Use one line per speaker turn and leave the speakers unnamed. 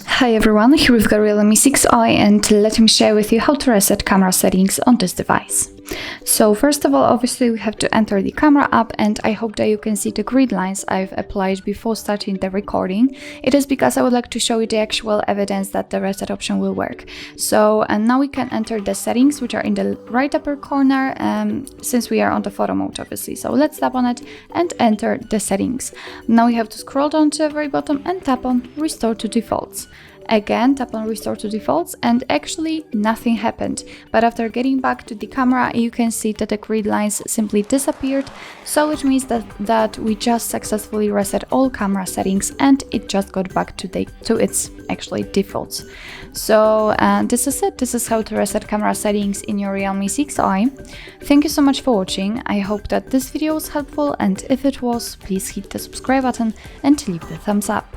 Hi everyone, here with the REALME 6i, and let me share with you how to reset camera settings on this device. So first of all, obviously we have to enter the camera app, and I hope that you can see the grid lines I've applied before starting the recording. It is because I would like to show you the actual evidence that the reset option will work. So and now we can enter the settings, which are in the right upper corner, since we are on the photo mode obviously. So let's tap on it and enter the settings. Now we have to scroll down to the very bottom and tap on Restore to Defaults. Again, tap on Restore to Defaults, and actually nothing happened. But after getting back to the camera, you can see that the grid lines simply disappeared. So it means that we just successfully reset all camera settings, and it just got back to its actually defaults. So this is it. This is how to reset camera settings in your REALME 6i. Thank you so much for watching. I hope that this video was helpful, and if it was, please hit the subscribe button and leave the thumbs up.